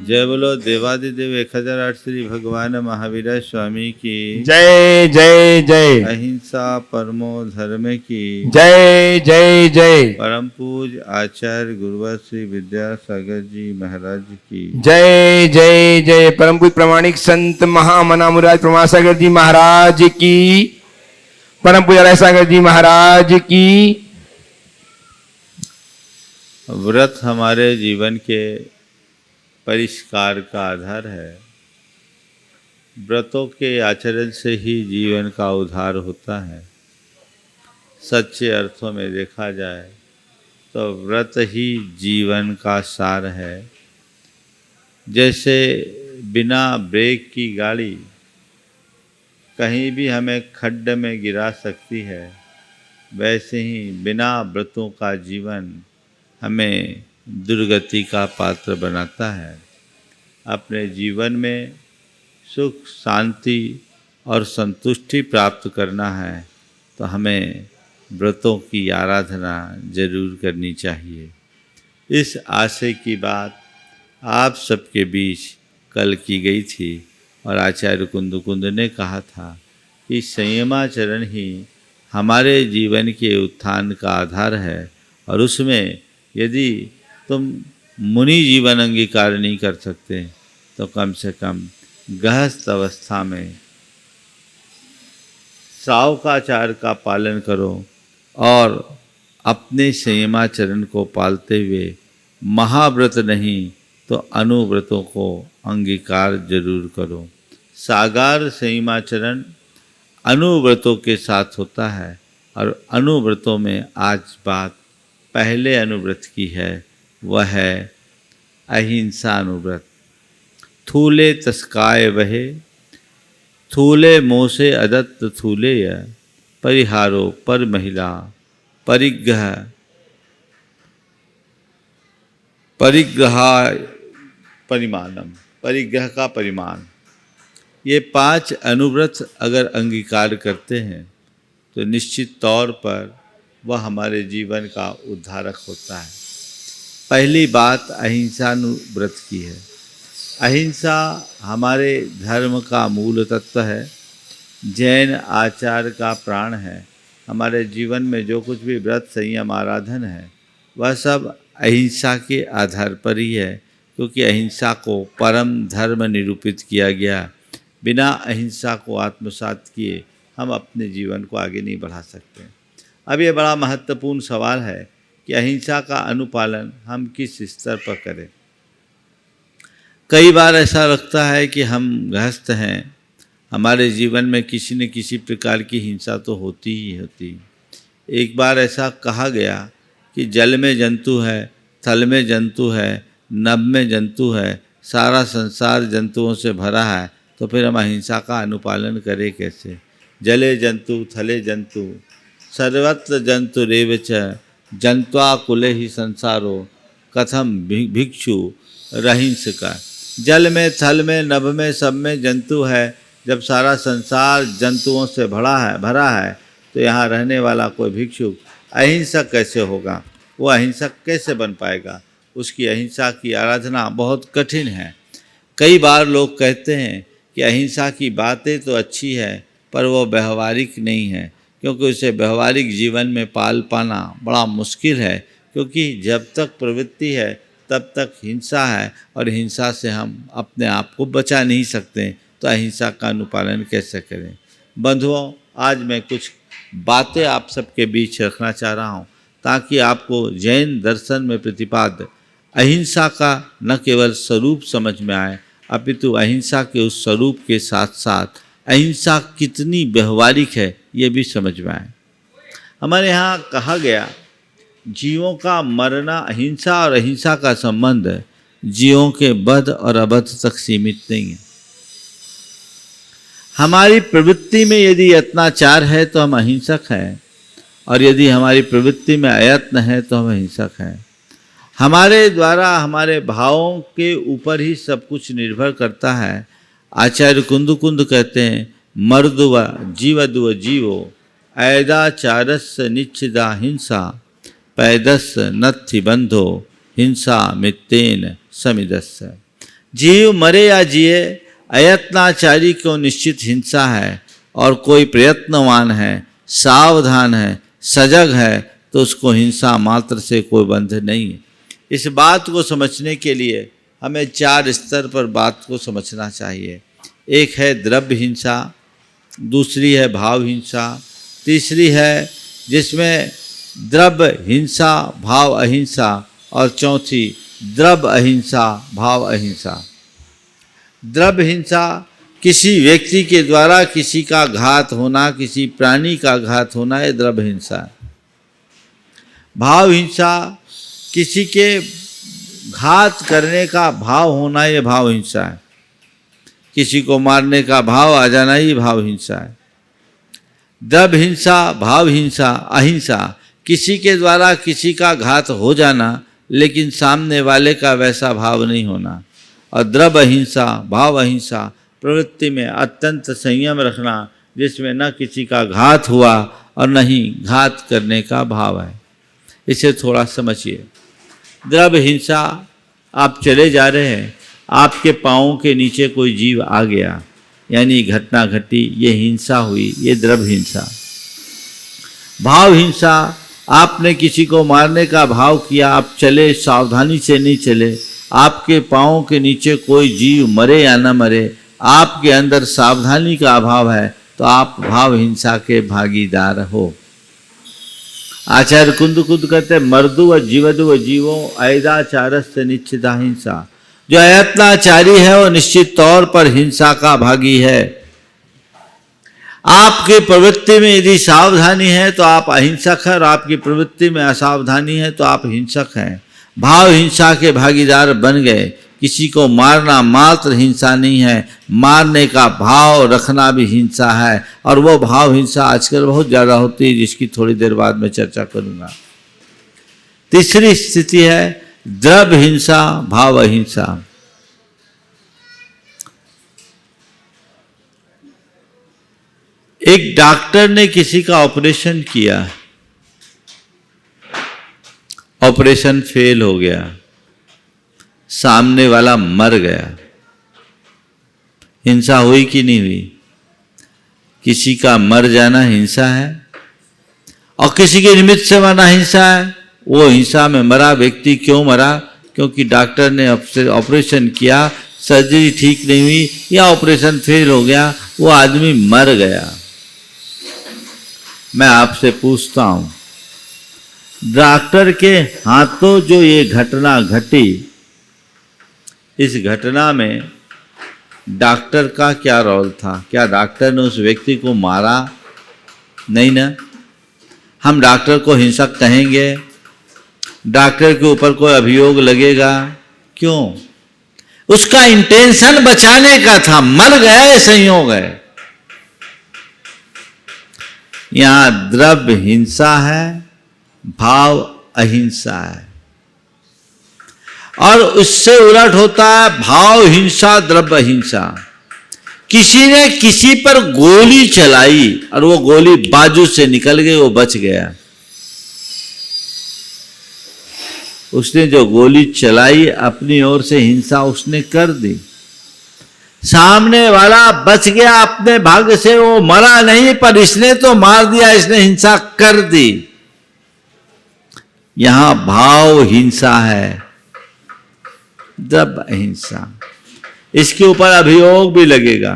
जय बोलो देवादिदेव 1008 श्री भगवान महावीर स्वामी की जय जय जय। अहिंसा परमो धर्म की जय जय जय। परम पूज आचार्य गुरुवर श्री विद्यासागर जी महाराज की जय जय जय। परम पूज प्रमाणिक संत महामना मुराद प्रमासागर जी महाराज की, परम पूज राय सागर जी महाराज की। व्रत हमारे जीवन के परिष्कार का आधार है। व्रतों के आचरण से ही जीवन का उद्धार होता है। सच्चे अर्थों में देखा जाए तो व्रत ही जीवन का सार है। जैसे बिना ब्रेक की गाड़ी कहीं भी हमें खड्ड में गिरा सकती है, वैसे ही बिना व्रतों का जीवन हमें दुर्गति का पात्र बनाता है। अपने जीवन में सुख, शांति और संतुष्टि प्राप्त करना है तो हमें व्रतों की आराधना जरूर करनी चाहिए। इस आशय की बात आप सबके बीच कल की गई थी और आचार्य कुंद ने कहा था कि संयमाचरण ही हमारे जीवन के उत्थान का आधार है और उसमें यदि तुम मुनि जीवन अंगीकार नहीं कर सकते तो कम से कम गृहस्थ अवस्था में सावकाचार का पालन करो और अपने संयमाचरण को पालते हुए महाव्रत नहीं तो अनुव्रतों को अंगीकार जरूर करो। सागार संयमाचरण अनुव्रतों के साथ होता है और अनुव्रतों में आज बात पहले अनुव्रत की है, वह है अहिंसा अनुव्रत। थूले तस्काय वहे, थूले मोसे अदत्त थूले य, परिहारो पर महिला परिग्रह परिमाणम, परिग्रह का परिमाण। ये 5 अनुव्रत अगर अंगीकार करते हैं तो निश्चित तौर पर वह हमारे जीवन का उद्धारक होता है। पहली बात अहिंसानुव्रत की है। अहिंसा हमारे धर्म का मूल तत्व है, जैन आचार का प्राण है। हमारे जीवन में जो कुछ भी व्रत, संयम, आराधन है वह सब अहिंसा के आधार पर ही है, क्योंकि अहिंसा को परम धर्म निरूपित किया गया। बिना अहिंसा को आत्मसात किए हम अपने जीवन को आगे नहीं बढ़ा सकते। अब ये बड़ा महत्वपूर्ण सवाल है कि अहिंसा का अनुपालन हम किस स्तर पर करें। कई बार ऐसा लगता है कि हम गृहस्थ हैं, हमारे जीवन में किसी न किसी प्रकार की हिंसा तो होती ही होती। एक बार ऐसा कहा गया कि जल में जंतु है, थल में जंतु है, नभ में जंतु है, सारा संसार जंतुओं से भरा है, तो फिर हम अहिंसा का अनुपालन करें कैसे। जले जंतु थले जंतु सर्वत्र जंतुरेव च, जंत्वा कुले ही संसारो कथम भिक्षु रहिंसका। जल में, थल में, नभ में, सब में जंतु है। जब सारा संसार जंतुओं से भरा है तो यहाँ रहने वाला कोई भिक्षुक अहिंसक कैसे होगा? वो अहिंसक कैसे बन पाएगा? उसकी अहिंसा की आराधना बहुत कठिन है। कई बार लोग कहते हैं कि अहिंसा की बातें तो अच्छी है पर वो व्यवहारिक नहीं है, क्योंकि उसे व्यवहारिक जीवन में पाल पाना बड़ा मुश्किल है, क्योंकि जब तक प्रवृत्ति है तब तक हिंसा है और हिंसा से हम अपने आप को बचा नहीं सकते। तो अहिंसा का अनुपालन कैसे करें? बंधुओं, आज मैं कुछ बातें आप सबके बीच रखना चाह रहा हूँ ताकि आपको जैन दर्शन में प्रतिपाद्य अहिंसा का न केवल स्वरूप समझ में आए, अपितु अहिंसा के उस स्वरूप के साथ साथ अहिंसा कितनी व्यवहारिक है ये भी समझ में आए। हमारे यहाँ कहा गया, जीवों का मरना अहिंसा और अहिंसा का संबंध जीवों के वध और अवध तक सीमित नहीं है। हमारी प्रवृत्ति में यदि अत्याचार है तो हम अहिंसक हैं, और यदि हमारी प्रवृत्ति में अयत्न है तो हम अहिंसक हैं। हमारे द्वारा हमारे भावों के ऊपर ही सब कुछ निर्भर करता है। आचार्य कुंद कहते हैं, मर्दुव जीवदुव जीवो ऐदाचारस्य निच्छिदा हिंसा पैदस्य नत्थि बंधो हिंसा मित्तेन समिदस्य। जीव मरे या जिए, अयत्नाचारी को निश्चित हिंसा है, और कोई प्रयत्नवान है, सावधान है, सजग है, तो उसको हिंसा मात्र से कोई बंध नहीं है। इस बात को समझने के लिए हमें 4 स्तर पर बात को समझना चाहिए। एक है द्रव्य हिंसा, दूसरी है भाव हिंसा, तीसरी है जिसमें द्रव्य हिंसा भाव अहिंसा, और चौथी द्रव्य अहिंसा भाव अहिंसा। द्रव्य हिंसा किसी व्यक्ति के द्वारा किसी का घात होना, किसी प्राणी का घात होना, यह द्रव्य हिंसा है। भाव हिंसा किसी के घात करने का भाव होना, यह भाव हिंसा है। किसी को मारने का भाव आ जाना, ये भाव हिंसा है। द्रव्य हिंसा भाव हिंसा अहिंसा किसी के द्वारा किसी का घात हो जाना, लेकिन सामने वाले का वैसा भाव नहीं होना। और द्रव्य अहिंसा भाव अहिंसा प्रवृत्ति में अत्यंत संयम रखना, जिसमें न किसी का घात हुआ और न ही घात करने का भाव है। इसे थोड़ा समझिए। द्रव्य हिंसा, आप चले जा रहे हैं, आपके पाँवों के नीचे कोई जीव आ गया, यानी घटना घटी, ये हिंसा हुई, ये द्रव्य हिंसा। भाव हिंसा, आपने किसी को मारने का भाव किया, आप चले, सावधानी से नहीं चले, आपके पाँवों के नीचे कोई जीव मरे या न मरे, आपके अंदर सावधानी का अभाव है, तो आप भाव हिंसा के भागीदार हो। आचार्य कुंद कहते मर्दु व जीवो ऐदाचारस्य निश्चिता हिंसा। जो अयत्नाचारी है वो निश्चित तौर पर हिंसा का भागी है। आपकी प्रवृत्ति में यदि सावधानी है तो आप अहिंसक हैं, और आपकी प्रवृत्ति में असावधानी है तो आप हिंसक हैं। भाव हिंसा के भागीदार बन गए। किसी को मारना मात्र हिंसा नहीं है, मारने का भाव रखना भी हिंसा है, और वो भाव हिंसा आजकल बहुत ज़्यादा होती है, जिसकी थोड़ी देर बाद मैं चर्चा करूँगा। तीसरी स्थिति है द्रव्य हिंसा भाव अहिंसा। एक डॉक्टर ने किसी का ऑपरेशन किया, ऑपरेशन फेल हो गया, सामने वाला मर गया। हिंसा हुई कि नहीं हुई? किसी का मर जाना हिंसा है, और किसी के निमित्त से मरना हिंसा है। वो हिंसा में मरा व्यक्ति क्यों मरा? क्योंकि डॉक्टर ने ऑपरेशन किया, सर्जरी ठीक नहीं हुई, या ऑपरेशन फेल हो गया, वो आदमी मर गया। मैं आपसे पूछता हूं, डॉक्टर के हाथों जो ये घटना घटी, इस घटना में डॉक्टर का क्या रोल था? क्या डॉक्टर ने उस व्यक्ति को मारा? नहीं ना। हम डॉक्टर को हिंसक कहेंगे, डॉक्टर के ऊपर कोई अभियोग लगेगा, क्यों? उसका इंटेंशन बचाने का था, मर गया, ये संयोग है। यहां द्रव्य हिंसा है, भाव अहिंसा है, और उससे उलट होता है भाव हिंसा द्रव्य हिंसा। किसी ने किसी पर गोली चलाई और वो गोली बाजू से निकल गई, वो बच गया। उसने जो गोली चलाई अपनी ओर से हिंसा उसने कर दी, सामने वाला बच गया अपने भाग्य से, वो मरा नहीं, पर इसने तो मार दिया, इसने हिंसा कर दी। यहां भाव हिंसा है, द्रव्य अहिंसा। इसके ऊपर अभियोग भी लगेगा,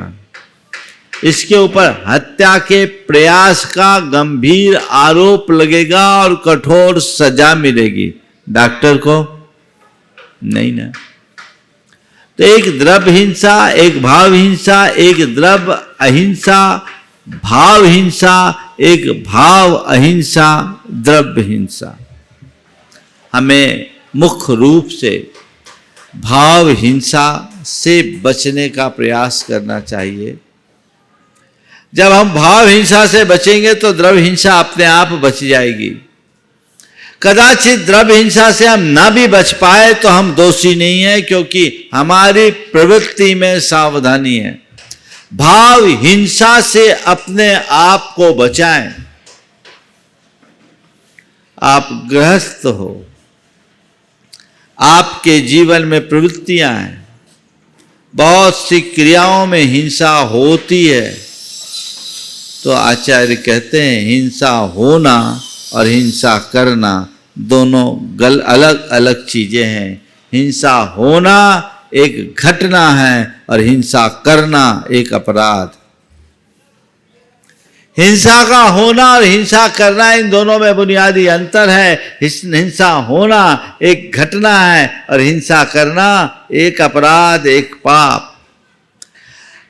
इसके ऊपर हत्या के प्रयास का गंभीर आरोप लगेगा और कठोर सजा मिलेगी। डॉक्टर को नहीं ना। तो एक द्रव्य हिंसा, एक भाव हिंसा, एक द्रव्य अहिंसा, भाव हिंसा, एक भाव अहिंसा, द्रव्य हिंसा। हमें मुख्य रूप से भाव हिंसा से बचने का प्रयास करना चाहिए। जब हम भाव हिंसा से बचेंगे तो द्रव्य हिंसा अपने आप बच जाएगी। कदाचित द्रव्य हिंसा से हम ना भी बच पाए तो हम दोषी नहीं है, क्योंकि हमारी प्रवृत्ति में सावधानी है। भाव हिंसा से अपने आप को बचाएं। आप गृहस्थ हो, आपके जीवन में प्रवृत्तियां हैं, बहुत सी क्रियाओं में हिंसा होती है, तो आचार्य कहते हैं हिंसा होना और हिंसा करना दोनों अलग अलग चीजें हैं। हिंसा होना एक घटना है और हिंसा करना एक अपराध। हिंसा का होना और हिंसा करना, इन दोनों में बुनियादी अंतर है। हिंसा होना एक घटना है और हिंसा करना एक अपराध, एक पाप।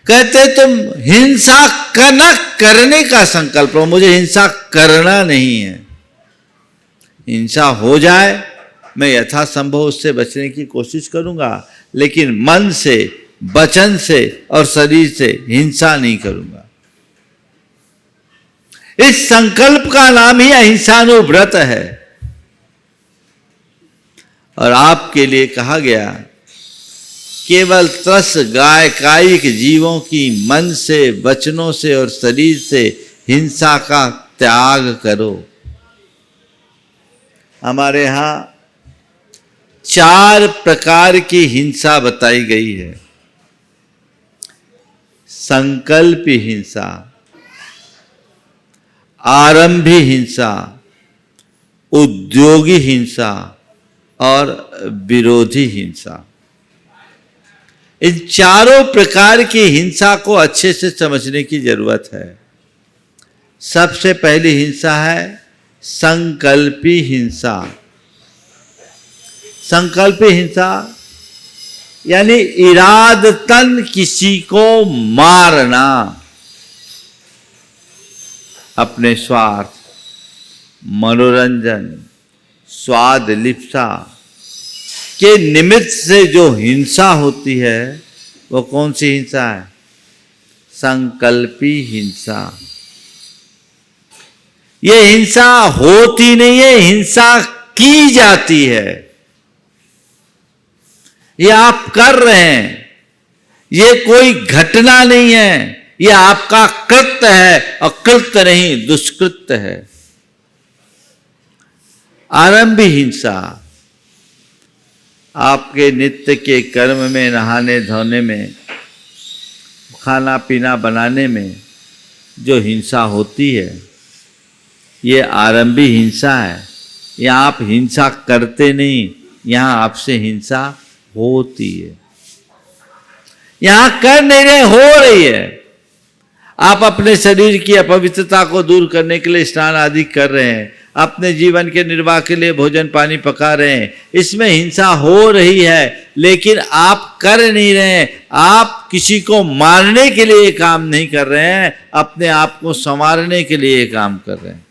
कहते तुम हिंसा न करने का संकल्प लो, मुझे हिंसा करना नहीं है। हिंसा हो जाए मैं यथासंभव उससे बचने की कोशिश करूंगा, लेकिन मन से, वचन से और शरीर से हिंसा नहीं करूंगा। इस संकल्प का नाम ही अहिंसानुव्रत है। और आपके लिए कहा गया केवल त्रस गाय कायिक जीवों की मन से, वचनों से और शरीर से हिंसा का त्याग करो। हमारे यहां 4 प्रकार की हिंसा बताई गई है। संकल्पी हिंसा, आरंभी हिंसा, उद्योगी हिंसा और विरोधी हिंसा। इन चारों प्रकार की हिंसा को अच्छे से समझने की जरूरत है। सबसे पहली हिंसा है संकल्पी हिंसा। संकल्पी हिंसा यानी इरादतन किसी को मारना, अपने स्वार्थ, मनोरंजन, स्वाद लिप्सा के निमित्त से जो हिंसा होती है वो कौन सी हिंसा है? संकल्पी हिंसा। ये हिंसा होती नहीं है, हिंसा की जाती है। ये आप कर रहे हैं, ये कोई घटना नहीं है, ये आपका कृत्य है और कृत्य नहीं, दुष्कृत्य है। आरंभी हिंसा आपके नित्य के कर्म में, नहाने धोने में, खाना पीना बनाने में जो हिंसा होती है ये आरंभी हिंसा है। यहाँ आप हिंसा करते नहीं, यहाँ आपसे हिंसा होती है। यहाँ कर नहीं रहे, हो रही है। आप अपने शरीर की अपवित्रता को दूर करने के लिए स्नान आदि कर रहे हैं, अपने जीवन के निर्वाह के लिए भोजन पानी पका रहे हैं, इसमें हिंसा हो रही है, लेकिन आप कर नहीं रहे। आप किसी को मारने के लिए काम नहीं कर रहे हैं, अपने आप को संवारने के लिए काम कर रहे हैं।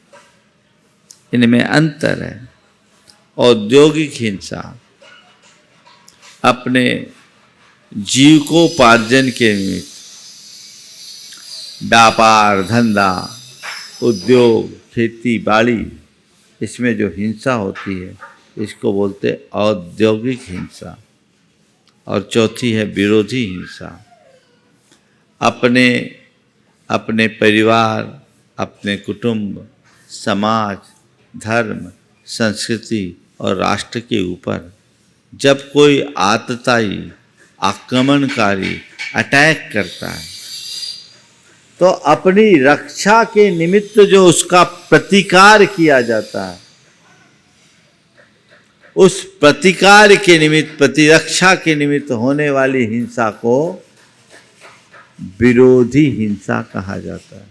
इनमें अंतर है। औद्योगिक हिंसा अपने जीविकोपार्जन के निमित्त व्यापार, धंधा, उद्योग, खेती बाड़ी, इसमें जो हिंसा होती है इसको बोलते हैं औद्योगिक हिंसा। और चौथी है विरोधी हिंसा। अपने परिवार, अपने कुटुंब, समाज, धर्म, संस्कृति और राष्ट्र के ऊपर जब कोई आतताई, आक्रमणकारी अटैक करता है तो अपनी रक्षा के निमित्त जो उसका प्रतिकार किया जाता है, उस प्रतिकार के निमित्त, प्रतिरक्षा के निमित्त होने वाली हिंसा को विरोधी हिंसा कहा जाता है।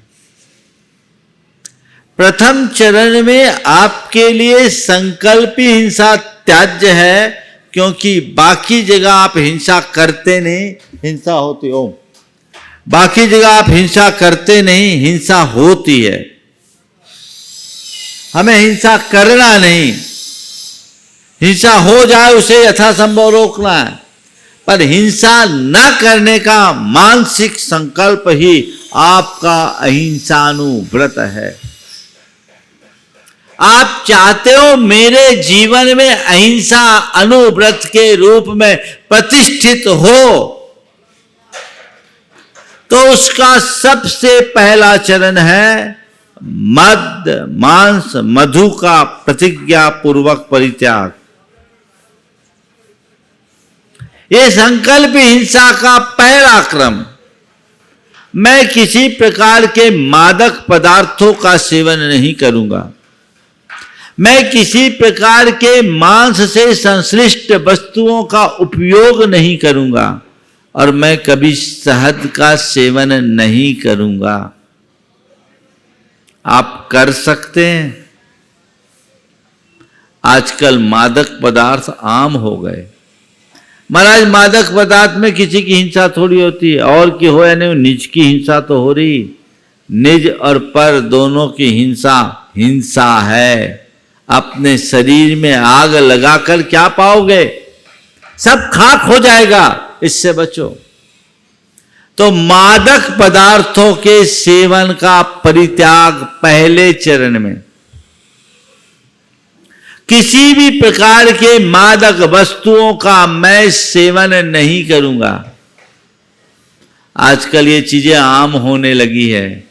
प्रथम चरण में आपके लिए संकल्पी हिंसा त्याज्य है, क्योंकि बाकी जगह आप हिंसा करते नहीं, हिंसा होती हो। बाकी जगह आप हिंसा करते नहीं, हिंसा होती है। हमें हिंसा करना नहीं, हिंसा हो जाए उसे यथासंभव रोकना है, पर हिंसा न करने का मानसिक संकल्प ही आपका अहिंसानुव्रत है। आप चाहते हो मेरे जीवन में अहिंसा अनुव्रत के रूप में प्रतिष्ठित हो, तो उसका सबसे पहला चरण है मद, मांस, मधु का प्रतिज्ञा पूर्वक परित्याग। ये संकल्प हिंसा का पहला क्रम। मैं किसी प्रकार के मादक पदार्थों का सेवन नहीं करूंगा, मैं किसी प्रकार के मांस से संश्लिष्ट वस्तुओं का उपयोग नहीं करूंगा, और मैं कभी शहद का सेवन नहीं करूंगा। आप कर सकते हैं? आजकल मादक पदार्थ आम हो गए। महाराज, मादक पदार्थ में किसी की हिंसा थोड़ी होती है, और की हो या नहीं, निज की हिंसा तो हो रही। निज और पर दोनों की हिंसा है। अपने शरीर में आग लगाकर क्या पाओगे? सब खाक हो जाएगा। इससे बचो। तो मादक पदार्थों के सेवन का परित्याग पहले चरण में। किसी भी प्रकार के मादक वस्तुओं का मैं सेवन नहीं करूंगा। आजकल ये चीजें आम होने लगी है।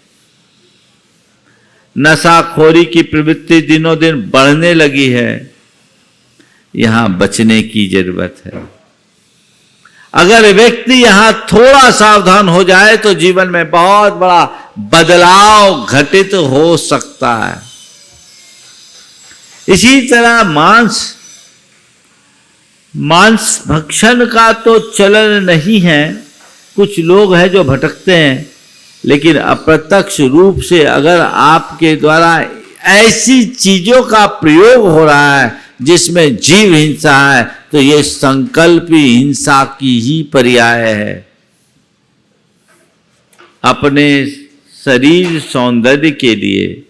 नशाखोरी की प्रवृत्ति दिनों दिन बढ़ने लगी है। यहां बचने की जरूरत है। अगर व्यक्ति यहां थोड़ा सावधान हो जाए तो जीवन में बहुत बड़ा बदलाव घटित हो सकता है। इसी तरह मांस भक्षण का तो चलन नहीं है। कुछ लोग हैं जो भटकते हैं, लेकिन अप्रत्यक्ष रूप से अगर आपके द्वारा ऐसी चीजों का प्रयोग हो रहा है जिसमें जीव हिंसा है, तो ये संकल्प हिंसा की ही पर्याय है। अपने शरीर सौंदर्य के लिए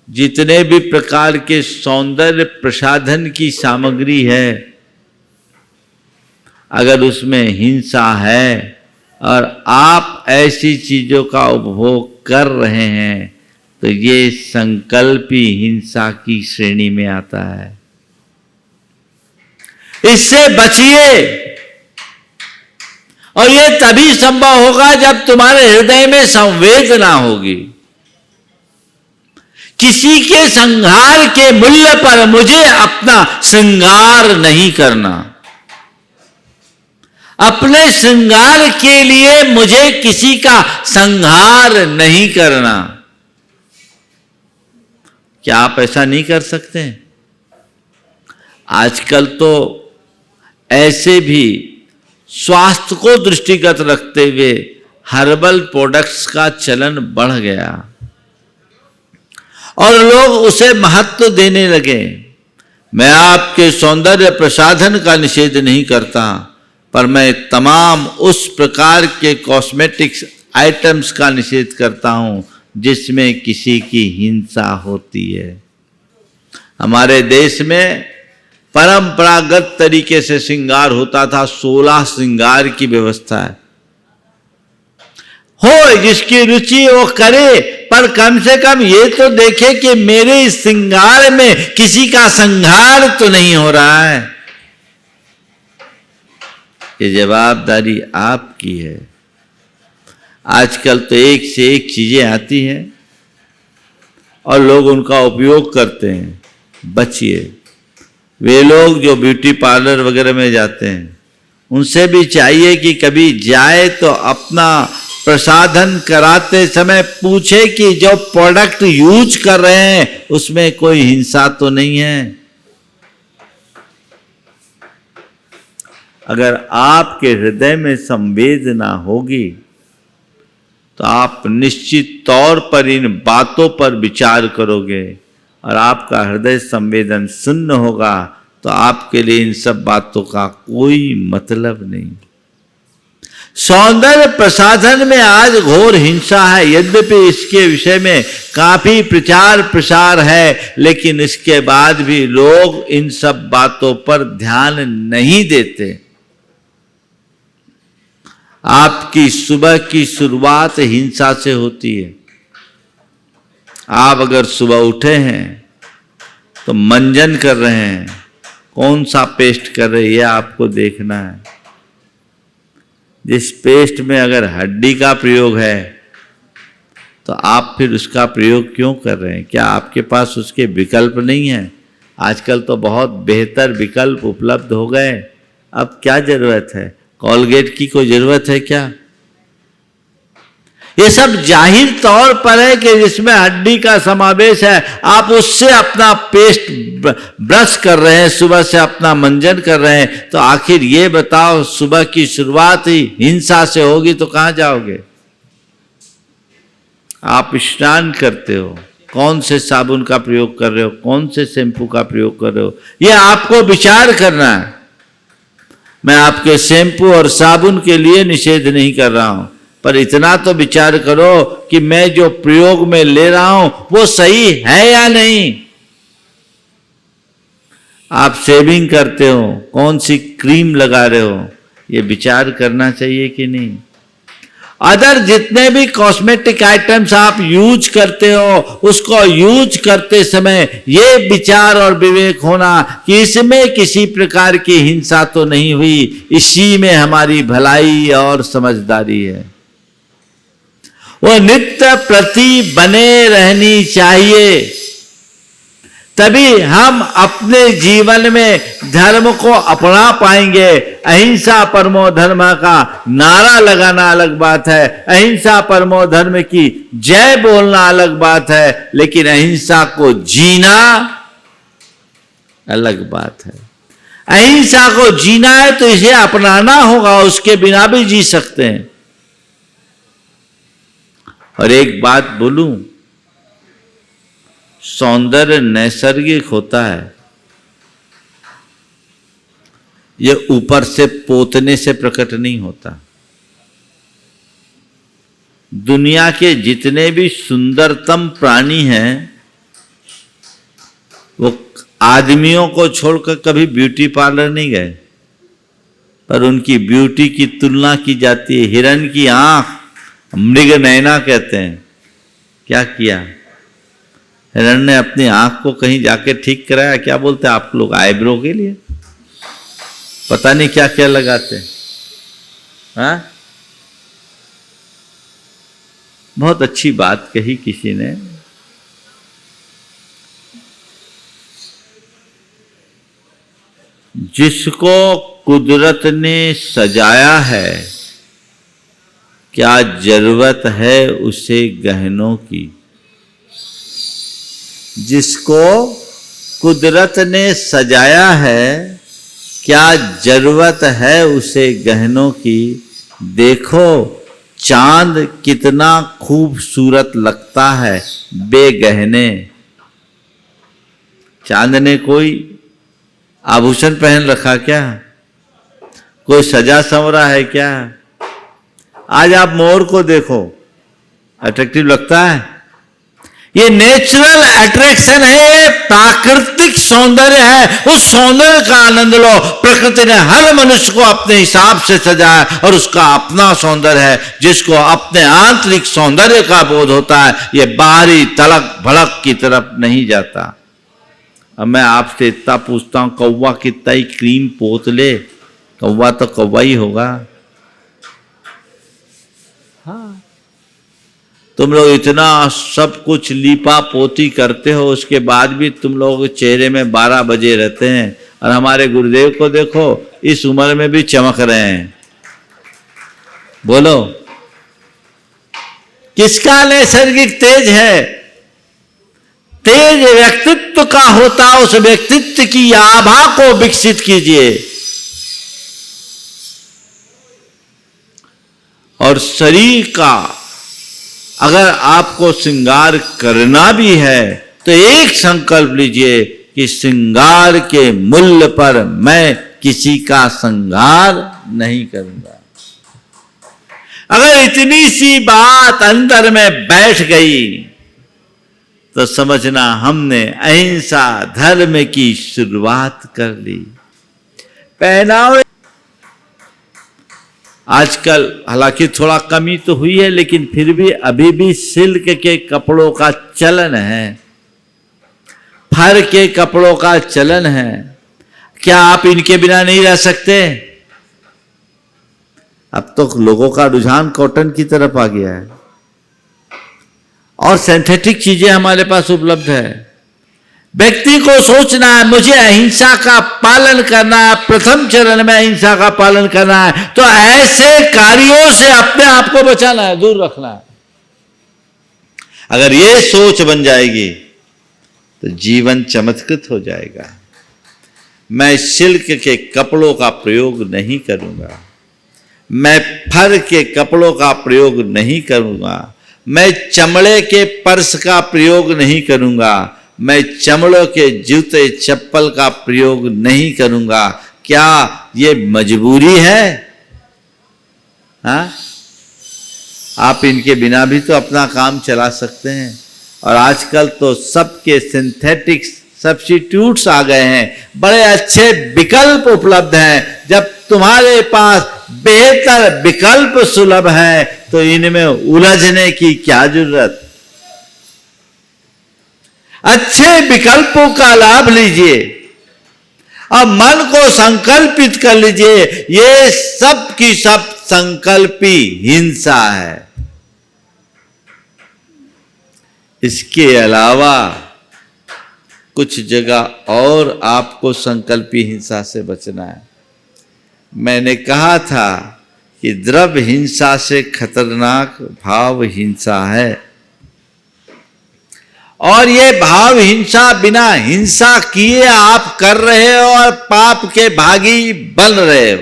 जितने भी प्रकार के सौंदर्य प्रसाधन की सामग्री है, अगर उसमें हिंसा है और आप ऐसी चीजों का उपभोग कर रहे हैं, तो ये संकल्पी हिंसा की श्रेणी में आता है। इससे बचिए। और ये तभी संभव होगा जब तुम्हारे हृदय में संवेदना होगी। किसी के संहार के मूल्य पर मुझे अपना श्रृंगार नहीं करना। अपने श्रृंगार के लिए मुझे किसी का संहार नहीं करना। क्या आप ऐसा नहीं कर सकते? आजकल तो ऐसे भी स्वास्थ्य को दृष्टिगत रखते हुए हर्बल प्रोडक्ट्स का चलन बढ़ गया और लोग उसे महत्व देने लगे। मैं आपके सौंदर्य प्रसाधन का निषेध नहीं करता, पर मैं तमाम उस प्रकार के कॉस्मेटिक्स आइटम्स का निषेध करता हूं जिसमें किसी की हिंसा होती है। हमारे देश में परंपरागत तरीके से श्रृंगार होता था। 16 श्रृंगार की व्यवस्था है। हो जिसकी रुचि वो करे, पर कम से कम ये तो देखे कि मेरे इस श्रृंगार में किसी का संहार तो नहीं हो रहा है। ये जवाबदारी आपकी है। आजकल तो एक से एक चीजें आती हैं और लोग उनका उपयोग करते हैं। बचिए। वे लोग जो ब्यूटी पार्लर वगैरह में जाते हैं, उनसे भी चाहिए कि कभी जाए तो अपना प्रसाधन कराते समय पूछे कि जो प्रोडक्ट यूज कर रहे हैं उसमें कोई हिंसा तो नहीं है। अगर आपके हृदय में संवेदना होगी तो आप निश्चित तौर पर इन बातों पर विचार करोगे और आपका हृदय संवेदन शून्य होगा तो आपके लिए इन सब बातों का कोई मतलब नहीं। सौंदर्य प्रसाधन में आज घोर हिंसा है। यद्यपि इसके विषय में काफी प्रचार प्रसार है, लेकिन इसके बाद भी लोग इन सब बातों पर ध्यान नहीं देते। आपकी सुबह की शुरुआत हिंसा से होती है। आप अगर सुबह उठे हैं तो मंजन कर रहे हैं, कौन सा पेस्ट कर रहे हैं यह आपको देखना है। जिस पेस्ट में अगर हड्डी का प्रयोग है तो आप फिर उसका प्रयोग क्यों कर रहे हैं? क्या आपके पास उसके विकल्प नहीं है? आजकल तो बहुत बेहतर विकल्प उपलब्ध हो गए। अब क्या जरूरत है? कोलगेट की कोई जरूरत है क्या? ये सब जाहिर तौर पर है कि जिसमें हड्डी का समावेश है, आप उससे अपना पेस्ट ब्रश कर रहे हैं, सुबह से अपना मंजन कर रहे हैं, तो आखिर ये बताओ, सुबह की शुरुआत ही हिंसा से होगी तो कहां जाओगे? आप स्नान करते हो, कौन से साबुन का प्रयोग कर रहे हो, कौन से शैम्पू का प्रयोग कर रहे हो, ये आपको विचार करना है। मैं आपके शैम्पू और साबुन के लिए निषेध नहीं कर रहा हूं, पर इतना तो विचार करो कि मैं जो प्रयोग में ले रहा हूं वो सही है या नहीं। आप शेविंग करते हो, कौन सी क्रीम लगा रहे हो, ये विचार करना चाहिए कि नहीं। अदर जितने भी कॉस्मेटिक आइटम्स आप यूज करते हो, उसको यूज करते समय ये विचार और विवेक होना कि इसमें किसी प्रकार की हिंसा तो नहीं हुई, इसी में हमारी भलाई और समझदारी है। वो नित्य प्रति बने रहनी चाहिए, तभी हम अपने जीवन में धर्म को अपना पाएंगे। अहिंसा परमो धर्म का नारा लगाना अलग बात है, अहिंसा परमो धर्म की जय बोलना अलग बात है, लेकिन अहिंसा को जीना अलग बात है। अहिंसा को जीना है तो इसे अपनाना होगा, उसके बिना भी जी सकते हैं। और एक बात बोलूं, सौंदर्य नैसर्गिक होता है, यह ऊपर से पोतने से प्रकट नहीं होता। दुनिया के जितने भी सुंदरतम प्राणी हैं, वो आदमियों को छोड़कर कभी ब्यूटी पार्लर नहीं गए, पर उनकी ब्यूटी की तुलना की जाती है। हिरण की आंख मृग नयना कहते हैं, क्या किया? हिरण ने अपनी आंख को कहीं जाके ठीक कराया, क्या बोलते हैं आप लोग, आईब्रो के लिए, पता नहीं क्या क्या लगाते हैं। हाँ, बहुत अच्छी बात कही किसी ने, जिसको कुदरत ने सजाया है, क्या जरूरत है उसे गहनों की। जिसको कुदरत ने सजाया है, क्या जरूरत है उसे गहनों की। देखो चांद कितना खूबसूरत लगता है बेगहने। चांद ने कोई आभूषण पहन रखा क्या? कोई सजा संवरा है क्या? आज आप मोर को देखो, अट्रैक्टिव लगता है? ये नेचुरल अट्रैक्शन है, ये प्राकृतिक सौंदर्य है। उस सौंदर्य का आनंद लो। प्रकृति ने हर मनुष्य को अपने हिसाब से सजाया और उसका अपना सौंदर्य है, जिसको अपने आंतरिक सौंदर्य का बोध होता है, ये बाहरी तलक भड़क की तरफ नहीं जाता। अब मैं आपसे इतना पूछता हूं, कौवा कितना ही क्रीम पोत ले, कौवा तो कौवा ही होगा। हाँ, तुम लोग इतना सब कुछ लीपा पोती करते हो, उसके बाद भी तुम लोग चेहरे में 12 बजे रहते हैं। और हमारे गुरुदेव को देखो, इस उम्र में भी चमक रहे हैं। बोलो, किसका नैसर्गिक तेज है? तेज व्यक्तित्व का होता, उस व्यक्तित्व की आभा को विकसित कीजिए। और शरीर का अगर आपको श्रृंगार करना भी है तो एक संकल्प लीजिए कि श्रृंगार के मूल्य पर मैं किसी का श्रृंगार नहीं करूंगा। अगर इतनी सी बात अंदर में बैठ गई तो समझना हमने अहिंसा धर्म की शुरुआत कर ली। पहनावे आजकल हालांकि थोड़ा कमी तो हुई है, लेकिन फिर भी अभी भी सिल्क के कपड़ों का चलन है, फर के कपड़ों का चलन है। क्या आप इनके बिना नहीं रह सकते? अब तो लोगों का रुझान कॉटन की तरफ आ गया है और सिंथेटिक चीजें हमारे पास उपलब्ध है, व्यक्ति को सोचना है मुझे अहिंसा का पालन करना है, प्रथम चरण में अहिंसा का पालन करना है, तो ऐसे कार्यों से अपने आप को बचाना है, दूर रखना है। अगर ये सोच बन जाएगी तो जीवन चमत्कृत हो जाएगा। मैं सिल्क के कपड़ों का प्रयोग नहीं करूंगा, मैं फर के कपड़ों का प्रयोग नहीं करूंगा, मैं चमड़े के पर्स का प्रयोग नहीं करूंगा, मैं चमड़ों के जूते चप्पल का प्रयोग नहीं करूंगा। क्या ये मजबूरी है? हाँ, आप इनके बिना भी तो अपना काम चला सकते हैं। और आजकल तो सबके सिंथेटिक सब्स्टिट्यूट्स आ गए हैं, बड़े अच्छे विकल्प उपलब्ध हैं। जब तुम्हारे पास बेहतर विकल्प सुलभ है तो इनमें उलझने की क्या जरूरत। अच्छे विकल्पों का लाभ लीजिए और मन को संकल्पित कर लीजिए। ये सब की सब संकल्पी हिंसा है। इसके अलावा कुछ जगह और आपको संकल्पी हिंसा से बचना है। मैंने कहा था कि द्रव्य हिंसा से खतरनाक भाव हिंसा है, और ये भाव हिंसा बिना हिंसा किए आप कर रहे हो और पाप के भागी बन रहे हो।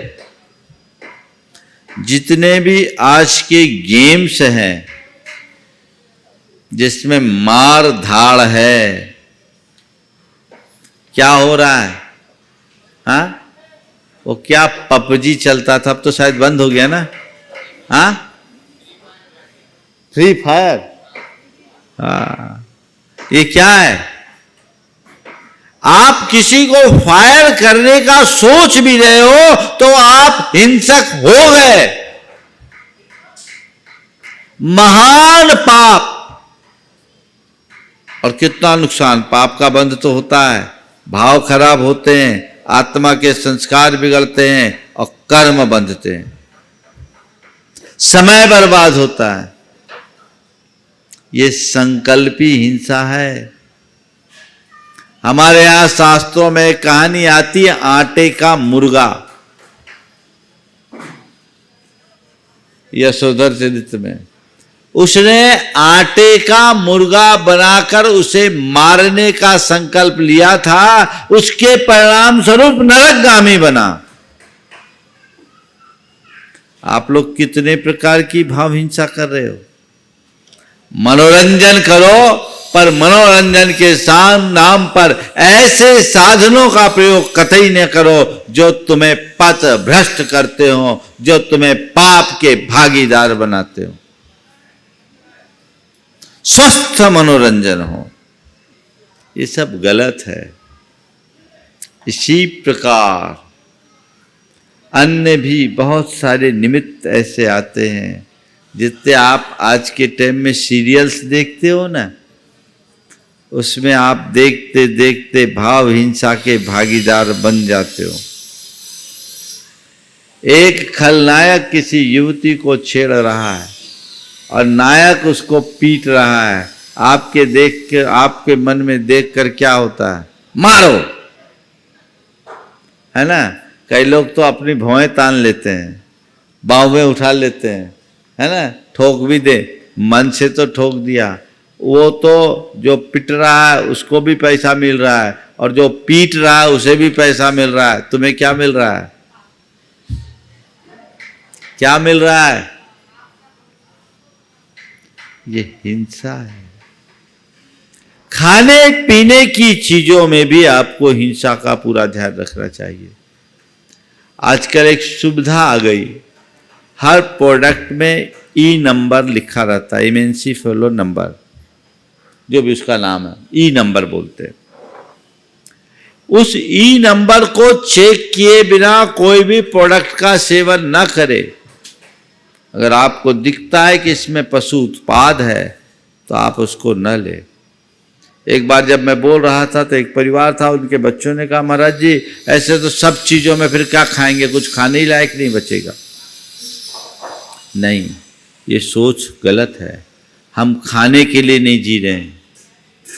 जितने भी आज के गेम्स हैं जिसमें मार धाड़ है, क्या हो रहा है? हाँ, वो क्या पबजी चलता था, अब तो शायद बंद हो गया ना। हाँ, फ्री फायर। हाँ, ये क्या है? आप किसी को फायर करने का सोच भी रहे हो तो आप हिंसक हो गए। महान पाप। और कितना नुकसान, पाप का बंध तो होता है, भाव खराब होते हैं, आत्मा के संस्कार बिगड़ते हैं और कर्म बंधते हैं, समय बर्बाद होता है। ये संकल्पी हिंसा है। हमारे यहां शास्त्रों में कहानी आती है आटे का मुर्गा, यशोधर चरित्र में। उसने आटे का मुर्गा बनाकर उसे मारने का संकल्प लिया था, उसके परिणाम स्वरूप नरकगामी बना। आप लोग कितने प्रकार की भाव हिंसा कर रहे हो। मनोरंजन करो, पर मनोरंजन के नाम पर ऐसे साधनों का प्रयोग कतई न करो जो तुम्हें पथ भ्रष्ट करते हो, जो तुम्हें पाप के भागीदार बनाते हो। स्वस्थ मनोरंजन हो, ये सब गलत है। इसी प्रकार अन्य भी बहुत सारे निमित्त ऐसे आते हैं। जितने आप आज के टाइम में सीरियल्स देखते हो ना, उसमें आप देखते देखते भाव हिंसा के भागीदार बन जाते हो। एक खलनायक किसी युवती को छेड़ रहा है और नायक उसको पीट रहा है। आपके मन में देखकर क्या होता है? मारो, है ना। कई लोग तो अपनी भौएं तान लेते हैं, बाहुं उठा लेते हैं, है ना, ठोक भी दे, मन से तो ठोक दिया। वो तो जो पिट रहा है उसको भी पैसा मिल रहा है और जो पीट रहा है उसे भी पैसा मिल रहा है। तुम्हें क्या मिल रहा है? क्या मिल रहा है? ये हिंसा है। खाने पीने की चीजों में भी आपको हिंसा का पूरा ध्यान रखना चाहिए। आजकल एक सुविधा आ गई, हर प्रोडक्ट में ई नंबर लिखा रहता है, इमेंसी फेलो नंबर, जो भी उसका नाम है, ई नंबर बोलते हैं। उस ई नंबर को चेक किए बिना कोई भी प्रोडक्ट का सेवन न करे। अगर आपको दिखता है कि इसमें पशु उत्पाद है तो आप उसको न ले। एक बार जब मैं बोल रहा था तो एक परिवार था, उनके बच्चों ने कहा महाराज जी ऐसे तो सब चीजों में फिर क्या खाएंगे, कुछ खाने ही लायक नहीं बचेगा। नहीं, ये सोच गलत है। हम खाने के लिए नहीं जी रहे हैं,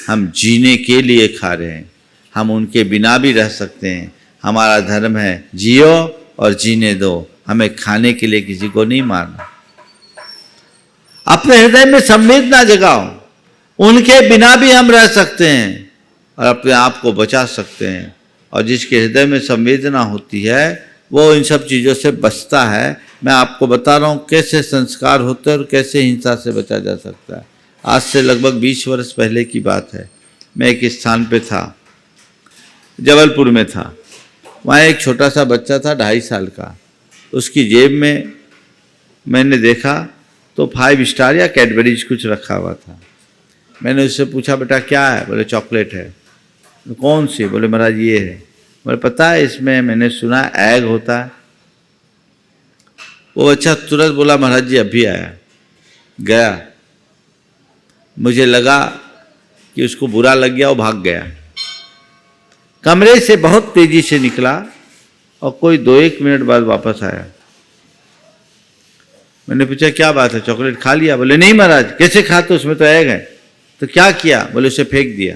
हम जीने के लिए खा रहे हैं, हम उनके बिना भी रह सकते हैं। हमारा धर्म है जियो और जीने दो, हमें खाने के लिए किसी को नहीं मारना। अपने हृदय में संवेदना जगाओ, उनके बिना भी हम रह सकते हैं और अपने आप को बचा सकते हैं। और जिसके हृदय में संवेदना होती है वो इन सब चीज़ों से बचता है। मैं आपको बता रहा हूँ कैसे संस्कार होते हैं और कैसे हिंसा से बचा जा सकता है। आज से लगभग 20 वर्ष पहले की बात है। मैं एक स्थान पे था, जबलपुर में था। वहाँ एक छोटा सा बच्चा था 2.5 साल का। उसकी जेब में मैंने देखा तो 5 स्टार या कैडबरीज कुछ रखा हुआ था। मैंने उससे पूछा, बेटा क्या है? बोले चॉकलेट है। कौन सी? बोले महाराज ये है। बोले पता है इसमें मैंने सुना एग होता है। वो बच्चा तुरंत बोला महाराज जी अभी आया। गया, मुझे लगा कि उसको बुरा लग गया, वो भाग गया। कमरे से बहुत तेजी से निकला और कोई 2-1 मिनट बाद वापस आया। मैंने पूछा क्या बात है, चॉकलेट खा लिया? बोले नहीं महाराज। कैसे खाते, उसमें तो एग है। तो क्या किया? बोले उसे फेंक दिया।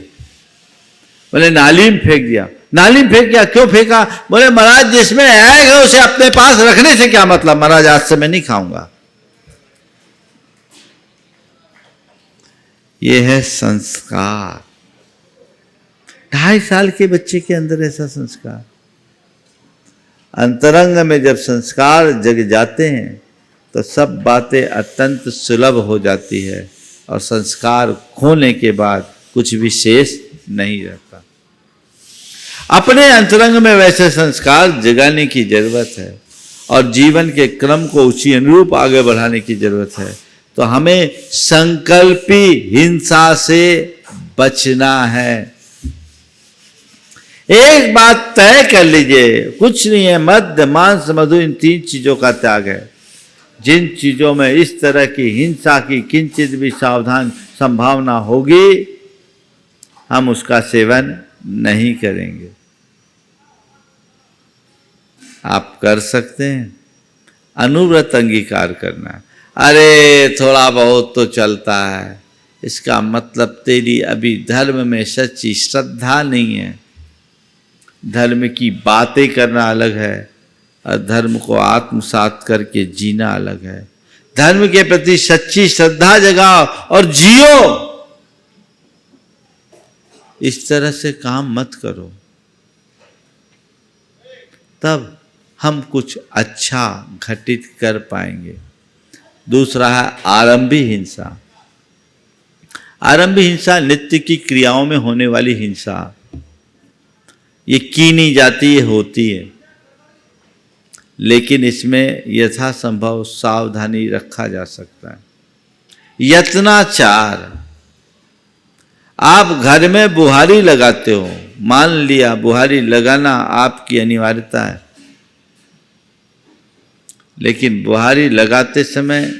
बोले नाली में फेंक दिया। नाली में फेंक दिया? क्यों फेंका? बोले महाराज जिसमें एग है उसे अपने पास रखने से क्या मतलब? महाराज आज से मैं नहीं खाऊंगा। ये है संस्कार। 2.5 साल के बच्चे के अंदर ऐसा संस्कार। अंतरंग में जब संस्कार जग जाते हैं तो सब बातें अत्यंत सुलभ हो जाती है और संस्कार खोने के बाद कुछ भी शेष नहीं रहता। अपने अंतरंग में वैसे संस्कार जगाने की जरूरत है और जीवन के क्रम को उसी अनुरूप आगे बढ़ाने की जरूरत है। तो हमें संकल्पी हिंसा से बचना है। एक बात तय कर लीजिए, कुछ नहीं है, मद्य मांस मधु इन 3 चीजों का त्याग है। जिन चीजों में इस तरह की हिंसा की किंचित भी सावधान संभावना होगी हम उसका सेवन नहीं करेंगे। आप कर सकते हैं अनुव्रत अंगीकार करना। अरे थोड़ा बहुत तो चलता है, इसका मतलब तेरी अभी धर्म में सच्ची श्रद्धा नहीं है। धर्म की बातें करना अलग है और धर्म को आत्मसात करके जीना अलग है। धर्म के प्रति सच्ची श्रद्धा जगाओ और जियो। इस तरह से काम मत करो, तब हम कुछ अच्छा घटित कर पाएंगे। दूसरा है आरंभी हिंसा। आरंभी हिंसा नित्य की क्रियाओं में होने वाली हिंसा। ये की नहीं जाती, ये होती है, लेकिन इसमें यथासंभव सावधानी रखा जा सकता है। यत्नाचार। आप घर में बुहारी लगाते हो, मान लिया बुहारी लगाना आपकी अनिवार्यता है, लेकिन बुहारी लगाते समय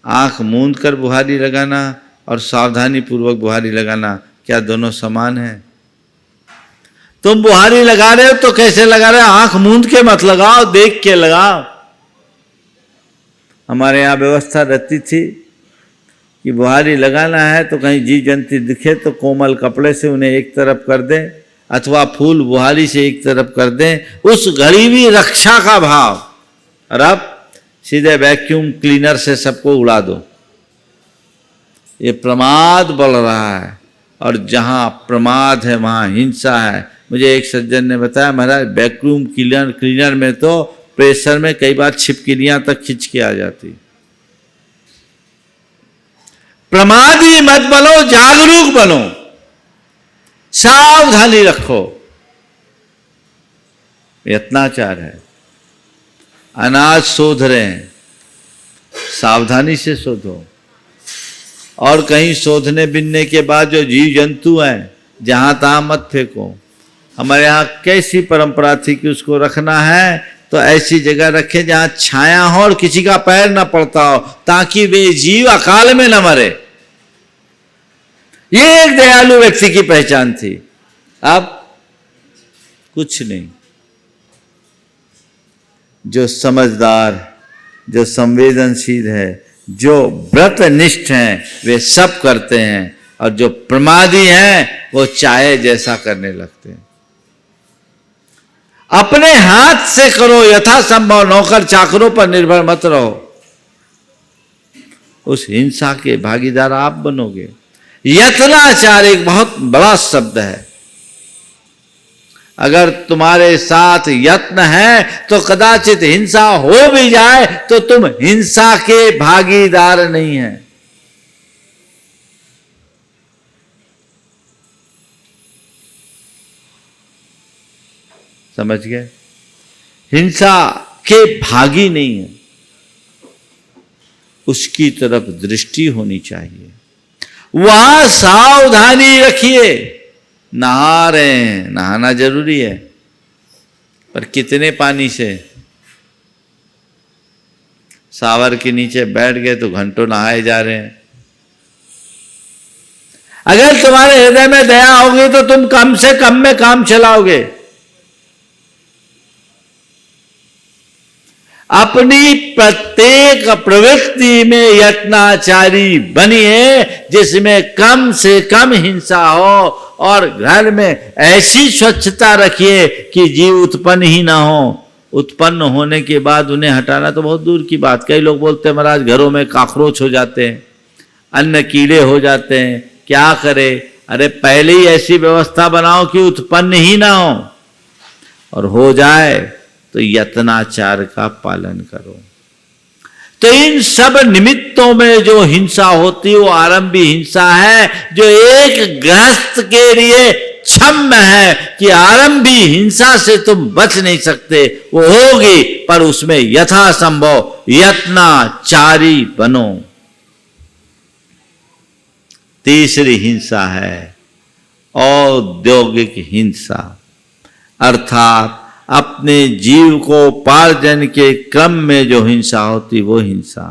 आंख मूंद कर बुहारी लगाना और सावधानी पूर्वक बुहारी लगाना क्या दोनों समान है? तुम बुहारी लगा रहे हो तो कैसे लगा रहे हो? आंख मूंद के मत लगाओ, देख के लगाओ। हमारे यहाँ व्यवस्था रहती थी कि बुहारी लगाना है तो कहीं जीव जंतु दिखे तो कोमल कपड़े से उन्हें एक तरफ कर दें अथवा फूल बुहारी से एक तरफ कर दें। उस घड़ी भी रक्षा का भाव। और अब सीधे वैक्यूम क्लीनर से सबको उड़ा दो। ये प्रमाद बढ़ रहा है और जहाँ प्रमाद है वहाँ हिंसा है। मुझे एक सज्जन ने बताया महाराज वैक्यूम क्लीनर में तो प्रेशर में कई बार छिपकलियां तक खिंच के आ जाती। प्रमादी मत बनो, जागरूक बनो, सावधानी रखो। यत्नाचार है। अनाज शोध रहे हैं, सावधानी से शोधो। और कहीं शोधने बिनने के बाद जो जीव जंतु हैं जहां तहां मत फेंको। हमारे यहाँ कैसी परंपरा थी कि उसको रखना है तो ऐसी जगह रखें जहां छाया हो और किसी का पैर ना पड़ता हो, ताकि वे जीव अकाल में न मरे। ये एक दयालु व्यक्ति की पहचान थी। अब कुछ नहीं। जो समझदार, जो संवेदनशील है, जो व्रतनिष्ठ हैं, वे सब करते हैं। और जो प्रमादी हैं वो चाहे जैसा करने लगते हैं। अपने हाथ से करो, यथासंभव नौकर चाकरों पर निर्भर मत रहो। उस हिंसा के भागीदार आप बनोगे। यत्नाचार एक बहुत बड़ा शब्द है। अगर तुम्हारे साथ यत्न है तो कदाचित हिंसा हो भी जाए तो तुम हिंसा के भागीदार नहीं हैं। समझ गए? हिंसा के भागी नहीं है, उसकी तरफ दृष्टि होनी चाहिए। वहां सावधानी रखिए। नहा रहे हैं, नहाना जरूरी है, पर कितने पानी से? सावर के नीचे बैठ गए तो घंटों नहाए जा रहे हैं। अगर तुम्हारे हृदय में दया होगी तो तुम कम से कम में काम चलाओगे। अपनी प्रत्येक प्रवृत्ति में यत्नाचारी बनिए, जिसमें कम से कम हिंसा हो, और घर में ऐसी स्वच्छता रखिए कि जीव उत्पन्न ही ना हो। उत्पन्न होने के बाद उन्हें हटाना तो बहुत दूर की बात। कई लोग बोलते हैं महाराज घरों में काकरोच हो जाते हैं, अन्न कीड़े हो जाते हैं, क्या करे? अरे पहले ही ऐसी व्यवस्था बनाओ कि उत्पन्न ही ना हो, और हो जाए तो यत्नाचार का पालन करो। तो इन सब निमित्तों में जो हिंसा होती है वो आरंभी हिंसा है, जो एक गृहस्थ के लिए क्षम्य है कि आरंभी हिंसा से तुम बच नहीं सकते। वो होगी, पर उसमें यथासंभव यत्नाचारी बनो। तीसरी हिंसा है औद्योगिक हिंसा, अर्थात अपने जीव को उपार्जन के क्रम में जो हिंसा होती वो हिंसा।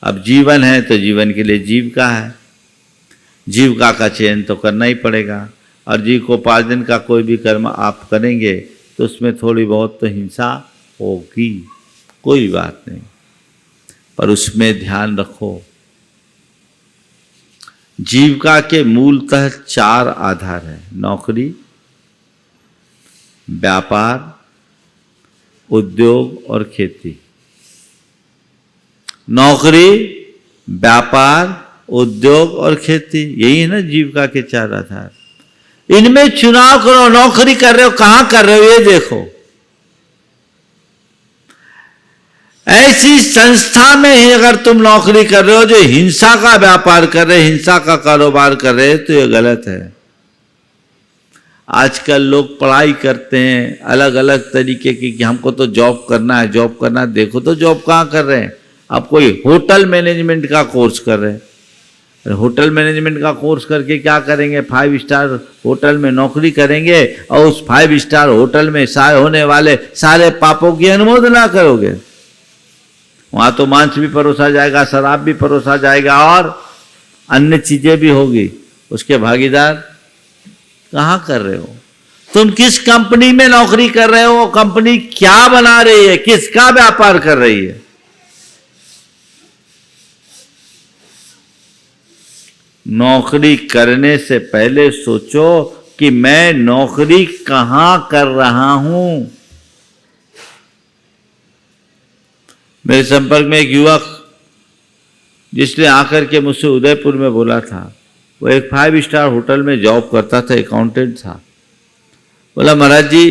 अब जीवन है तो जीवन के लिए जीविका है, जीविका का चयन तो करना ही पड़ेगा, और जीव को उपार्जन का कोई भी कर्म आप करेंगे तो उसमें थोड़ी बहुत तो हिंसा होगी, कोई बात नहीं, पर उसमें ध्यान रखो। जीविका के मूलतः 4 आधार हैं: नौकरी, व्यापार, उद्योग और खेती। नौकरी, व्यापार, उद्योग और खेती, यही है ना जीविका के 4 आधार। इनमें चुनाव करो। नौकरी कर रहे हो, कहां कर रहे हो ये देखो। ऐसी संस्था में ही अगर तुम नौकरी कर रहे हो जो हिंसा का व्यापार कर रहे, हिंसा का कारोबार कर रहे, तो ये गलत है। आजकल लोग पढ़ाई करते हैं अलग अलग तरीके की कि हमको तो जॉब करना है, जॉब करना है। देखो तो जॉब कहाँ कर रहे हैं? अब कोई होटल मैनेजमेंट का कोर्स कर रहे हैं। होटल मैनेजमेंट का कोर्स करके क्या करेंगे? 5 स्टार होटल में नौकरी करेंगे, और उस 5 स्टार होटल में होने वाले सारे पापों की अनुमोदना करोगे। वहां तो मांस भी परोसा जाएगा, शराब भी परोसा जाएगा, और अन्य चीजें भी होगी। उसके भागीदार कहां कर रहे हो? तुम किस कंपनी में नौकरी कर रहे हो? वो कंपनी क्या बना रही है? किसका व्यापार कर रही है? नौकरी करने से पहले सोचो कि मैं नौकरी कहां कर रहा हूं। मेरे संपर्क में एक युवक जिसने आकर के मुझसे उदयपुर में बोला था, वो एक 5 स्टार होटल में जॉब करता था, अकाउंटेंट था। बोला महाराज जी,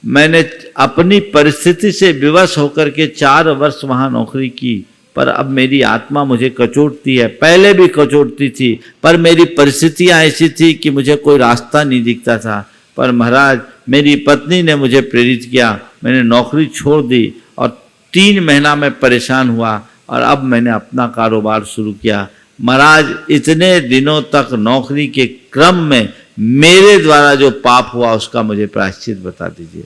मैंने अपनी परिस्थिति से विवश होकर के 4 वर्ष वहां नौकरी की, पर अब मेरी आत्मा मुझे कचोटती है। पहले भी कचोटती थी, पर मेरी परिस्थितियां ऐसी थी कि मुझे कोई रास्ता नहीं दिखता था। पर महाराज, मेरी पत्नी ने मुझे प्रेरित किया, मैंने नौकरी छोड़ दी, और 3 महीना में परेशान हुआ, और अब मैंने अपना कारोबार शुरू किया। महाराज, इतने दिनों तक नौकरी के क्रम में मेरे द्वारा जो पाप हुआ उसका मुझे प्रायश्चित बता दीजिए।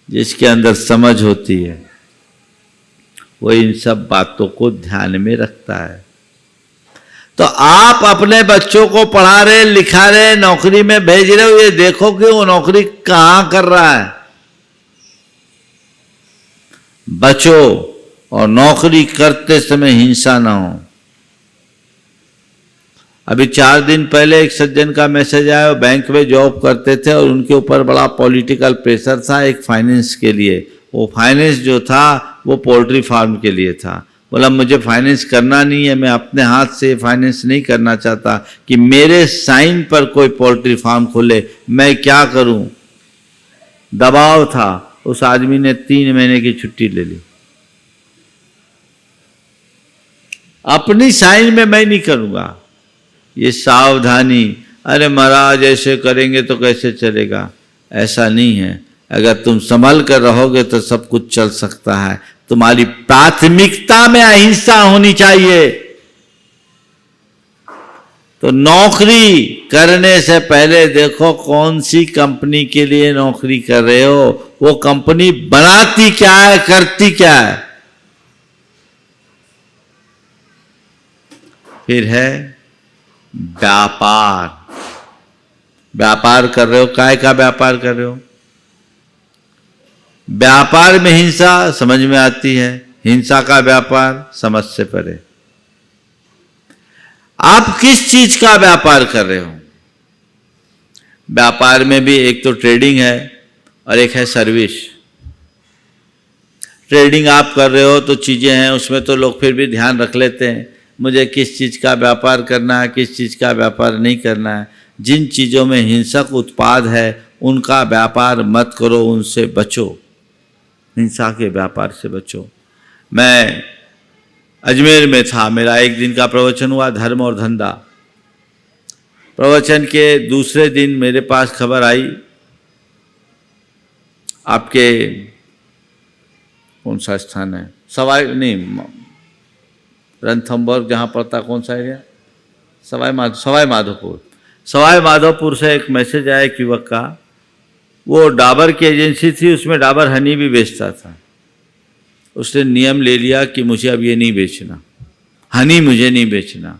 जिसके अंदर समझ होती है वो इन सब बातों को ध्यान में रखता है। तो आप अपने बच्चों को पढ़ा रहे, लिखा रहे, नौकरी में भेज रहे हो, ये देखो कि वो नौकरी कहां कर रहा है। बचो, और नौकरी करते समय हिंसा ना हो। अभी 4 दिन पहले एक सज्जन का मैसेज आया, वो बैंक में जॉब करते थे और उनके ऊपर बड़ा पॉलिटिकल प्रेशर था एक फाइनेंस के लिए। वो फाइनेंस जो था वो पोल्ट्री फार्म के लिए था। बोला मुझे फाइनेंस करना नहीं है, मैं अपने हाथ से फाइनेंस नहीं करना चाहता कि मेरे साइन पर कोई पोल्ट्री फार्म खोले, मैं क्या करूं। दबाव था। उस आदमी ने 3 महीने की छुट्टी ले ली। अपनी साइन में मैं नहीं करूंगा। ये सावधानी, अरे महाराज ऐसे करेंगे तो कैसे चलेगा, ऐसा नहीं है। अगर तुम संभल कर रहोगे तो सब कुछ चल सकता है। तुम्हारी प्राथमिकता में अहिंसा होनी चाहिए। तो नौकरी करने से पहले देखो कौन सी कंपनी के लिए नौकरी कर रहे हो, वो कंपनी बनाती क्या है, करती क्या है। फिर है व्यापार। व्यापार कर रहे हो, काय का व्यापार कर रहे हो। व्यापार में हिंसा समझ में आती है, हिंसा का व्यापार समझ से परे। आप किस चीज का व्यापार कर रहे हो। व्यापार में भी एक तो ट्रेडिंग है और एक है सर्विस। ट्रेडिंग आप कर रहे हो तो चीजें हैं, उसमें तो लोग फिर भी ध्यान रख लेते हैं मुझे किस चीज का व्यापार करना है, किस चीज का व्यापार नहीं करना है। जिन चीजों में हिंसक उत्पाद है उनका व्यापार मत करो, उनसे बचो, हिंसा के व्यापार से बचो। मैं अजमेर में था, मेरा एक दिन का प्रवचन हुआ, धर्म और धंधा। प्रवचन के दूसरे दिन मेरे पास खबर आई, आपके कौन सा स्थान है, रणथंभौर जहाँ पड़ता, कौन सा एरिया, सवाई माधोपुर। सवाई माधोपुर से एक मैसेज आया एक युवक का, वो डाबर की एजेंसी थी, उसमें डाबर हनी भी बेचता था। उसने नियम ले लिया कि मुझे अब ये नहीं बेचना, हनी मुझे नहीं बेचना।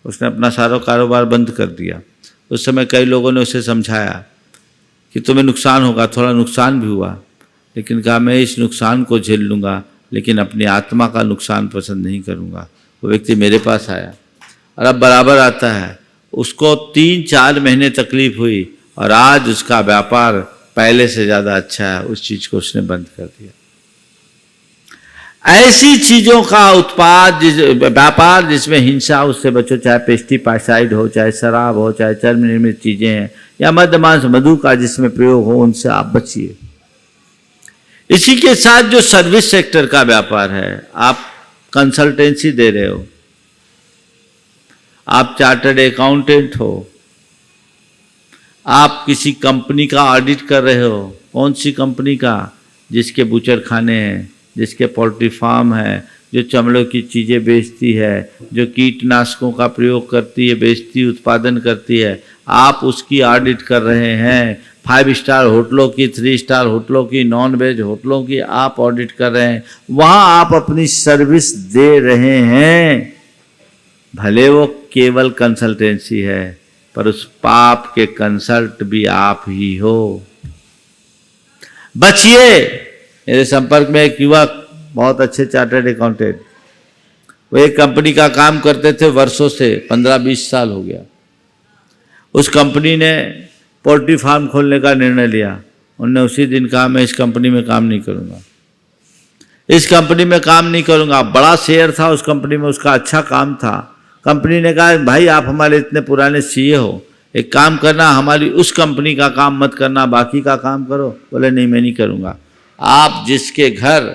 उसने अपना सारा कारोबार बंद कर दिया। उस समय कई लोगों ने उसे समझाया कि तुम्हें नुकसान होगा, थोड़ा नुकसान भी हुआ, लेकिन कहा मैं इस नुकसान को झेल लूँगा, लेकिन अपनी आत्मा का नुकसान पसंद नहीं करूँगा। वो व्यक्ति मेरे पास आया और अब बराबर आता है। उसको 3-4 महीने तकलीफ हुई और आज उसका व्यापार पहले से ज़्यादा अच्छा है। उस चीज़ को उसने बंद कर दिया। ऐसी चीज़ों का उत्पाद व्यापार जिसमें हिंसा, उससे बचो। चाहे पेस्टिसाइड हो, चाहे शराब हो, चाहे चर्म निर्मित चीज़ें हैं, या मद्य मांस मधु का जिसमें प्रयोग हो, उनसे आप बचिए। इसी के साथ जो सर्विस सेक्टर का व्यापार है, आप कंसल्टेंसी दे रहे हो, आप चार्टर्ड अकाउंटेंट हो, आप किसी कंपनी का ऑडिट कर रहे हो, कौन सी कंपनी का, जिसके बूचर खाने हैं, जिसके पोल्ट्री फार्म है, जो चमड़ों की चीज़ें बेचती है, जो कीटनाशकों का प्रयोग करती है, बेचती, उत्पादन करती है, आप उसकी ऑडिट कर रहे हैं। 5 स्टार होटलों की, 3 स्टार होटलों की, नॉन वेज होटलों की आप ऑडिट कर रहे हैं। वहाँ आप अपनी सर्विस दे रहे हैं। भले वो केवल कंसल्टेंसी है, पर उस पाप के कंसल्ट भी आप ही हो। बचिए। मेरे संपर्क में एक युवक, बहुत अच्छे चार्टर्ड अकाउंटेंट, वो एक कंपनी का काम करते थे वर्षों से, 15-20 साल हो गया। उस कंपनी ने पोल्ट्री फार्म खोलने का निर्णय लिया। उन्होंने उसी दिन कहा मैं इस कंपनी में काम नहीं करूँगा, इस कंपनी में काम नहीं करूँगा। बड़ा शेयर था उस कंपनी में, उसका अच्छा काम था। कंपनी ने कहा भाई आप हमारे इतने पुराने सीए हो, एक काम करना, हमारी उस कंपनी का काम मत करना, बाकी का काम करो। बोले नहीं मैं नहीं करूँगा। आप जिसके घर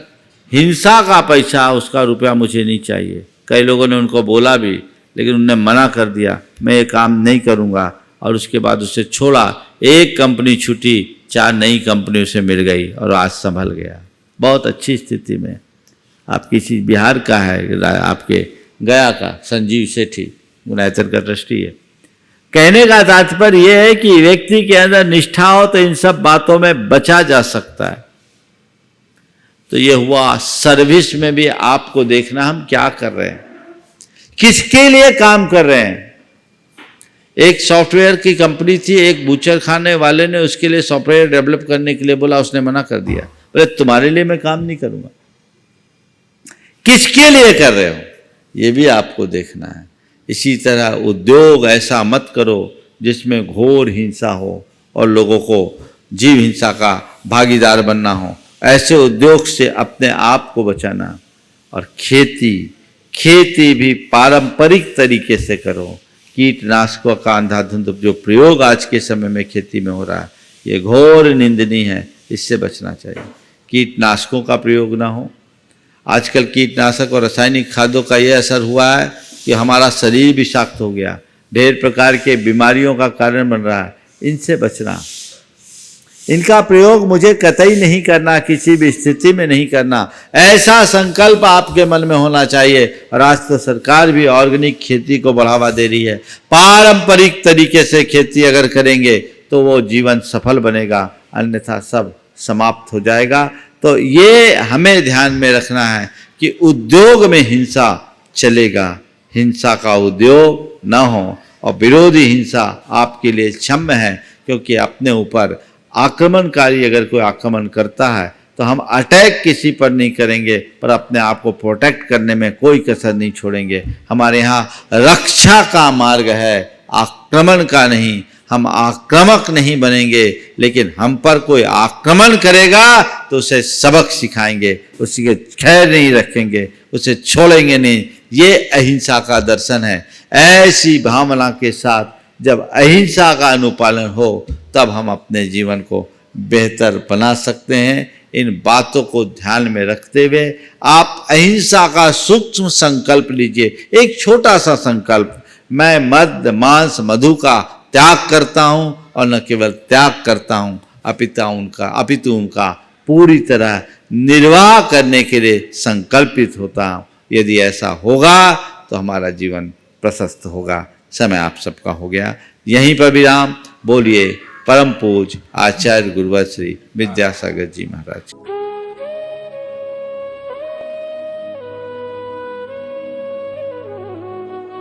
हिंसा का पैसा, उसका रुपया मुझे नहीं चाहिए। कई लोगों ने उनको बोला भी, लेकिन उन्होंने मना कर दिया, मैं ये काम नहीं करूँगा। और उसके बाद उसे छोड़ा। एक कंपनी छूटी, 4 नई कंपनी उसे मिल गई और आज संभल गया, बहुत अच्छी स्थिति में। आप किसी बिहार का है, आपके गया का संजीव सेठी गुनायतर का ट्रस्टी है। कहने का तात्पर्य यह है कि व्यक्ति के अंदर निष्ठा हो तो इन सब बातों में बचा जा सकता है। तो ये हुआ सर्विस में भी आपको देखना हम क्या कर रहे हैं, किसके लिए काम कर रहे हैं। एक सॉफ्टवेयर की कंपनी थी, एक बूचर खाने वाले ने उसके लिए सॉफ्टवेयर डेवलप करने के लिए बोला, उसने मना कर दिया। बोले तुम्हारे लिए मैं काम नहीं करूंगा। किसके लिए कर रहे हो ये भी आपको देखना है। इसी तरह उद्योग ऐसा मत करो जिसमें घोर हिंसा हो और लोगों को जीव हिंसा का भागीदार बनना हो। ऐसे उद्योग से अपने आप को बचाना। और खेती भी पारंपरिक तरीके से करो। कीटनाशकों का अंधाधुंध जो प्रयोग आज के समय में खेती में हो रहा है, ये घोर निंदनीय है, इससे बचना चाहिए। कीटनाशकों का प्रयोग ना हो। आजकल कीटनाशक और रासायनिक खादों का ये असर हुआ है कि हमारा शरीर विषाक्त हो गया, ढेर प्रकार के बीमारियों का कारण बन रहा है। इनसे बचना, इनका प्रयोग मुझे कतई नहीं करना, किसी भी स्थिति में नहीं करना, ऐसा संकल्प आपके मन में होना चाहिए। और आज तो सरकार भी ऑर्गेनिक खेती को बढ़ावा दे रही है। पारंपरिक तरीके से खेती अगर करेंगे तो वो जीवन सफल बनेगा, अन्यथा सब समाप्त हो जाएगा। तो ये हमें ध्यान में रखना है कि उद्योग में हिंसा चलेगा, हिंसा का उद्योग न हो। और विरोधी हिंसा आपके लिए क्षम्य है, क्योंकि अपने ऊपर आक्रमणकारी अगर कोई आक्रमण करता है तो हम अटैक किसी पर नहीं करेंगे, पर अपने आप को प्रोटेक्ट करने में कोई कसर नहीं छोड़ेंगे। हमारे यहाँ रक्षा का मार्ग है, आक्रमण का नहीं। हम आक्रामक नहीं बनेंगे, लेकिन हम पर कोई आक्रमण करेगा तो उसे सबक सिखाएंगे, उसके खैर नहीं रखेंगे, उसे छोड़ेंगे नहीं। ये अहिंसा का दर्शन है। ऐसी भावना के साथ जब अहिंसा का अनुपालन हो, तब हम अपने जीवन को बेहतर बना सकते हैं। इन बातों को ध्यान में रखते हुए आप अहिंसा का सूक्ष्म संकल्प लीजिए, एक छोटा सा संकल्प। मैं मद मांस मधु का त्याग करता हूँ, और न केवल त्याग करता हूँ अपितु उनका पूरी तरह निर्वाह करने के लिए संकल्पित होता हूँ। यदि ऐसा होगा तो हमारा जीवन प्रशस्त होगा। समय आप सबका हो गया, यहीं पर विराम। बोलिए परम पूज्य आचार्य गुरुवर श्री विद्यासागर जी महाराज।